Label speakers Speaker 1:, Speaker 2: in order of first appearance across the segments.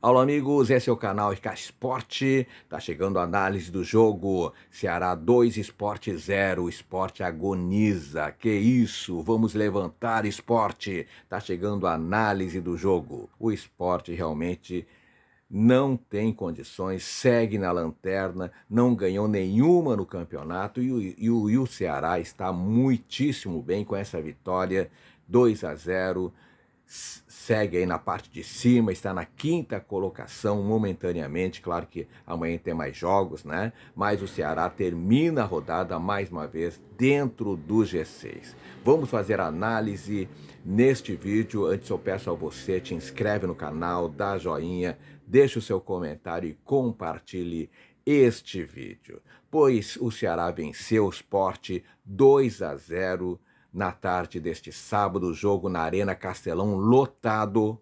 Speaker 1: Alô, amigos, esse é o canal RK Esporte. Tá chegando a análise do jogo. Ceará 2, Sport 0. O Sport agoniza. Que isso? Vamos levantar, Sport. Tá chegando a análise do jogo. O Sport realmente não tem condições, segue na lanterna, não ganhou nenhuma no campeonato e o Ceará está muitíssimo bem com essa vitória, 2-0. Segue aí na parte de cima, está na quinta colocação momentaneamente. Claro que amanhã tem mais jogos, né? Mas o Ceará termina a rodada mais uma vez dentro do G6. Vamos fazer análise neste vídeo. Antes eu peço a você, te inscreve no canal, dá joinha, deixe o seu comentário e compartilhe este vídeo. Pois o Ceará venceu o Sport 2-0 na tarde deste sábado, jogo na Arena Castelão lotado,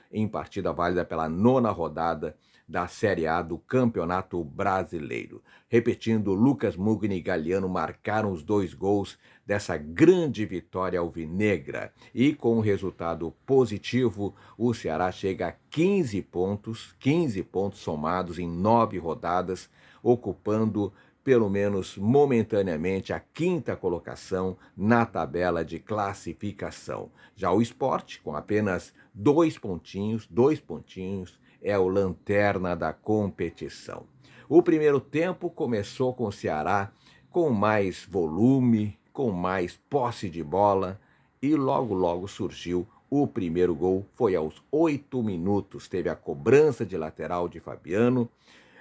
Speaker 1: em partida válida pela 9ª rodada da Série A do Campeonato Brasileiro. Repetindo, Lucas Mugni e Galhardo marcaram os 2 gols dessa grande vitória alvinegra. E com um resultado positivo, o Ceará chega a 15 pontos somados em 9 rodadas, ocupando pelo menos momentaneamente, a quinta colocação na tabela de classificação. Já o Sport, com apenas 2 pontinhos, é o lanterna da competição. O primeiro tempo começou com o Ceará com mais volume, com mais posse de bola e logo surgiu o primeiro gol. Foi aos 8 minutos, teve a cobrança de lateral de Fabiano.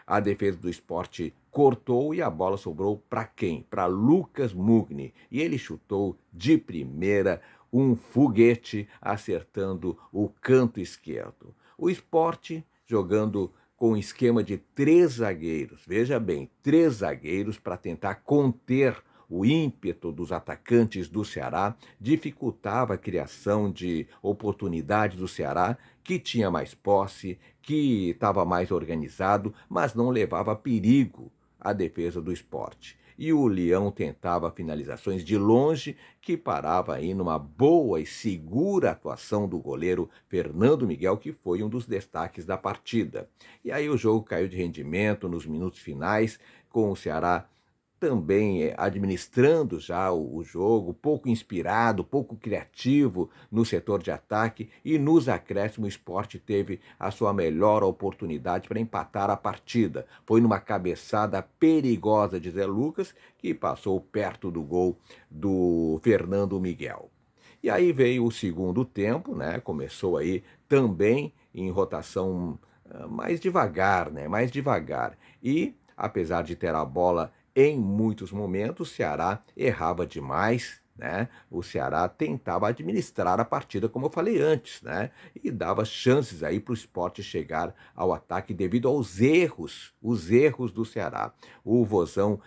Speaker 1: A defesa do Sport cortou e a bola sobrou para quem? Para Lucas Mugni. E ele chutou de primeira um foguete, acertando o canto esquerdo. O Sport jogando com um esquema de 3 zagueiros. Veja bem, 3 zagueiros para tentar conter o ímpeto dos atacantes do Ceará, dificultava a criação de oportunidades do Ceará, que tinha mais posse, que estava mais organizado, mas não levava perigo à defesa do Sport. E o Leão tentava finalizações de longe, que parava aí numa boa e segura atuação do goleiro Fernando Miguel, que foi um dos destaques da partida. E aí o jogo caiu de rendimento nos minutos finais, com o Ceará também administrando já o jogo, pouco inspirado, pouco criativo no setor de ataque, e nos acréscimos o Sport teve a sua melhor oportunidade para empatar a partida. Foi numa cabeçada perigosa de Zé Lucas, que passou perto do gol do Fernando Miguel. E aí veio o segundo tempo, né? Começou aí também em rotação mais devagar, né? Mais devagar. E apesar de ter a bola em muitos momentos, o Ceará errava demais, né? O Ceará tentava administrar a partida, como eu falei antes, né? E dava chances aí para o Sport chegar ao ataque devido aos erros, os erros do Ceará. O Vozão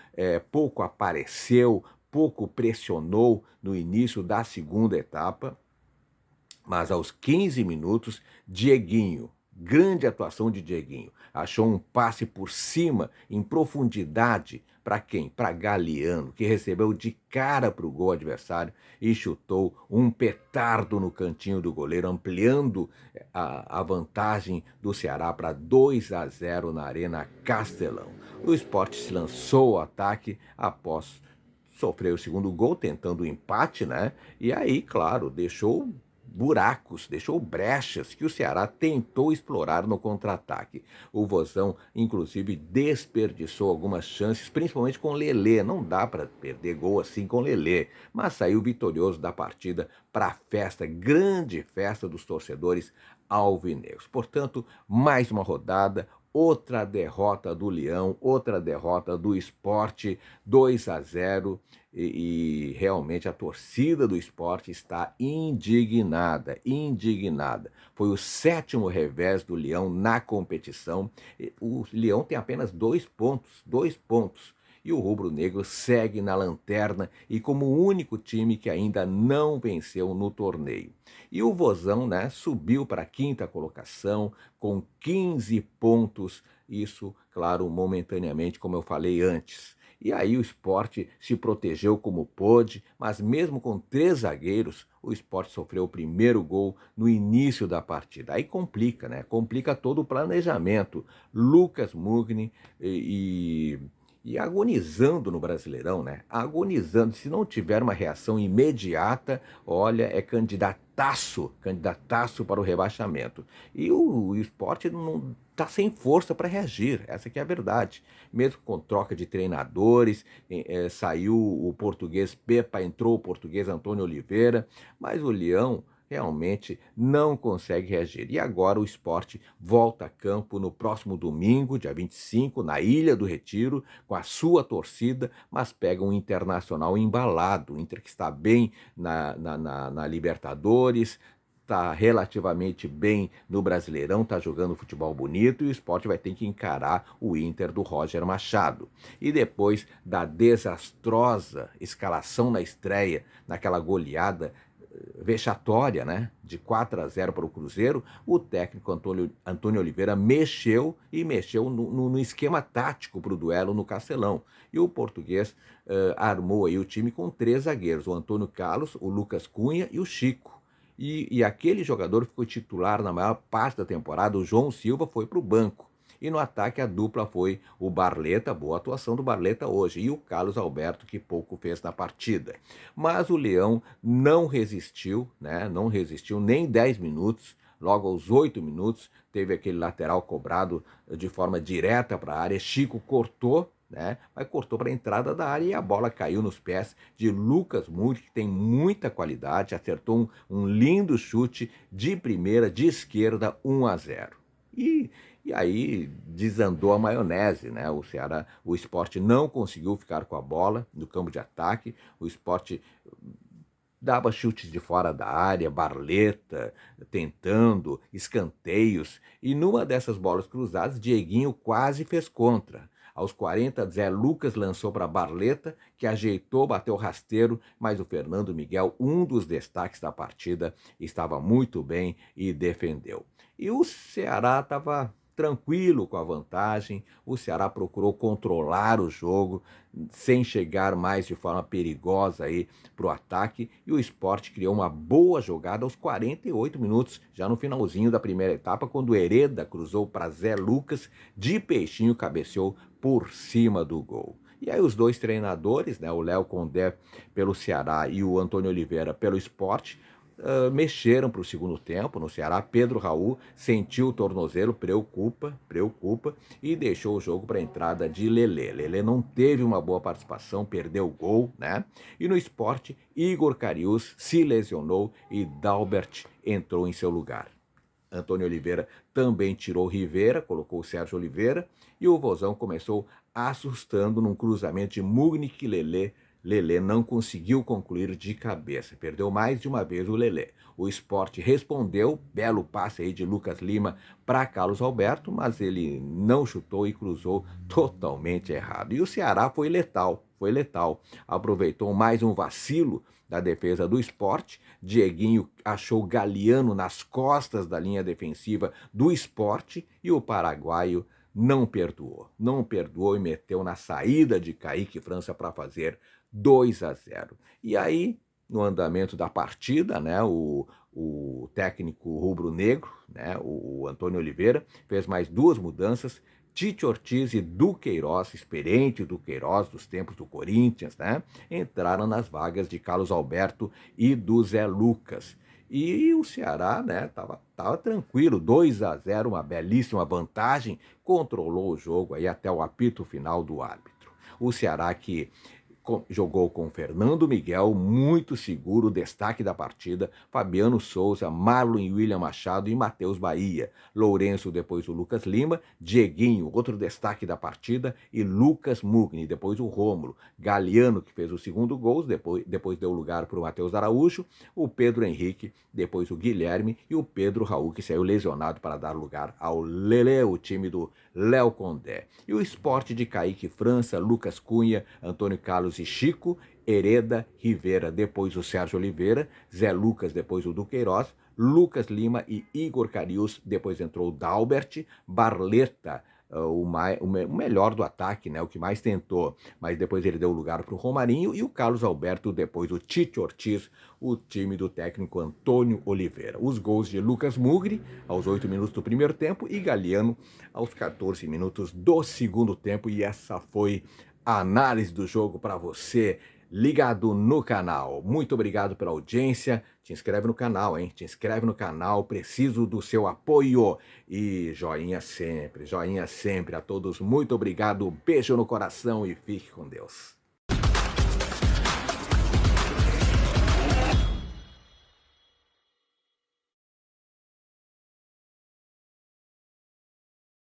Speaker 1: pouco apareceu, pouco pressionou no início da segunda etapa, mas aos 15 minutos, Dieguinho, grande atuação de Dieguinho, achou um passe por cima, em profundidade, para quem? Para Galhardo, que recebeu de cara para o gol adversário e chutou um petardo no cantinho do goleiro, ampliando a vantagem do Ceará para 2-0 na Arena Castelão. O Sport se lançou ao ataque após sofrer o segundo gol, tentando o empate, né? E aí, claro, deixou buracos, deixou brechas que o Ceará tentou explorar no contra-ataque. O Vozão, inclusive, desperdiçou algumas chances, principalmente com Lelê. Não dá para perder gol assim com Lelê, mas saiu vitorioso da partida para a festa, grande festa dos torcedores alvinegros. Portanto, mais uma rodada, outra derrota do Leão, outra derrota do Sport, 2-0, e realmente a torcida do Sport está indignada. Foi o 7º revés do Leão na competição. O Leão tem apenas 2 pontos. E o rubro-negro segue na lanterna e como o único time que ainda não venceu no torneio. E o Vozão, né, subiu para a 5ª colocação com 15 pontos. Isso, claro, momentaneamente, como eu falei antes. E aí o Sport se protegeu como pôde, mas mesmo com 3 zagueiros, o Sport sofreu o primeiro gol no início da partida. Aí complica, né? Complica todo o planejamento. Lucas Mugni e agonizando no Brasileirão, né? Agonizando. Se não tiver uma reação imediata, olha, é candidataço para o rebaixamento. E o Sport não está sem força para reagir, essa que é a verdade. Mesmo com troca de treinadores, saiu o português Pepa, entrou o português Antônio Oliveira, mas o Leão realmente não consegue reagir. E agora o Sport volta a campo no próximo domingo, dia 25, na Ilha do Retiro, com a sua torcida, mas pega um Internacional embalado, o Inter que está bem na Libertadores, está relativamente bem no Brasileirão, está jogando futebol bonito e o Sport vai ter que encarar o Inter do Roger Machado. E depois da desastrosa escalação na estreia, naquela goleada vexatória, né, de 4-0 para o Cruzeiro, o técnico Antônio Oliveira mexeu no esquema tático para o duelo no Castelão. E o português armou aí o time com 3 zagueiros, o Antônio Carlos, o Lucas Cunha e o Chico. E aquele jogador ficou titular na maior parte da temporada, o João Silva foi para o banco. E no ataque a dupla foi o Barleta, boa atuação do Barleta hoje, e o Carlos Alberto, que pouco fez na partida. Mas o Leão não resistiu, né? Não resistiu nem 10 minutos. Logo aos 8 minutos, teve aquele lateral cobrado de forma direta para a área. Chico cortou, né? Mas cortou para a entrada da área e a bola caiu nos pés de Lucas Mugni, que tem muita qualidade, acertou um lindo chute de primeira, de esquerda, 1-0. E aí desandou a maionese, né? O Sport não conseguiu ficar com a bola no campo de ataque, o Sport dava chutes de fora da área, Barleta tentando, escanteios, e numa dessas bolas cruzadas, Dieguinho quase fez contra. Aos 40, Zé Lucas lançou para Barleta, que ajeitou, bateu rasteiro, mas o Fernando Miguel, um dos destaques da partida, estava muito bem e defendeu. E o Ceará estava tranquilo com a vantagem, o Ceará procurou controlar o jogo, sem chegar mais de forma perigosa aí para o ataque, e o Sport criou uma boa jogada aos 48 minutos, já no finalzinho da primeira etapa, quando o Hereda cruzou para Zé Lucas, de peixinho cabeceou por cima do gol. E aí os dois treinadores, né, o Léo Condé pelo Ceará e o Antônio Oliveira pelo Sport, mexeram para o segundo tempo no Ceará. Pedro Raul sentiu o tornozelo, preocupa, e deixou o jogo para a entrada de Lelê. Lelê não teve uma boa participação, perdeu o gol, né? E no Sport, Igor Cariús se lesionou e Dalbert entrou em seu lugar. Antônio Oliveira também tirou Rivera, colocou o Sérgio Oliveira, e o Vozão começou assustando num cruzamento de Mugni que Lelê não conseguiu concluir de cabeça, perdeu mais de uma vez o Lelê. O Sport respondeu, belo passe aí de Lucas Lima para Carlos Alberto, mas ele não chutou e cruzou totalmente errado. E o Ceará foi letal. Aproveitou mais um vacilo da defesa do Sport. Dieguinho achou Galeano nas costas da linha defensiva do Sport e o paraguaio não perdoou e meteu na saída de Kaique França para fazer 2-0. E aí, no andamento da partida, né, o técnico rubro-negro, né, o Antônio Oliveira, fez mais 2 mudanças. Tite Ortiz e Duqueiroz, experiente Duqueiroz dos tempos do Corinthians, né, entraram nas vagas de Carlos Alberto e do Zé Lucas. E o Ceará, né, tava tranquilo, 2-0, uma belíssima vantagem, controlou o jogo aí até o apito final do árbitro. O Ceará que jogou com Fernando Miguel, muito seguro, destaque da partida, Fabiano Souza, Marlon e William Machado e Matheus Bahia. Lourenço, depois o Lucas Lima, Dieguinho, outro destaque da partida, e Lucas Mugni, depois o Rômulo. Galeano, que fez o segundo gol, depois deu lugar para o Matheus Araújo, o Pedro Henrique, depois o Guilherme e o Pedro Raul, que saiu lesionado para dar lugar ao Lelê, o time do Léo Condé. E o Sport de Kaique França, Lucas Cunha, Antônio Carlos e Chico, Hereda, Rivera, depois o Sérgio Oliveira, Zé Lucas, depois o Duqueiroz, Lucas Lima e Igor Cariús, depois entrou o Dalbert, Barleta, o melhor do ataque, né, o que mais tentou, mas depois ele deu lugar para o Romarinho e o Carlos Alberto, depois o Tite Ortiz, o time do técnico Antônio Oliveira. Os gols de Lucas Mugri aos 8 minutos do primeiro tempo e Galeano aos 14 minutos do segundo tempo, e essa foi a análise do jogo para você ligado no canal. Muito obrigado pela audiência. Te inscreve no canal, hein? Te inscreve no canal, preciso do seu apoio. E joinha sempre a todos. Muito obrigado, beijo no coração e fique com Deus.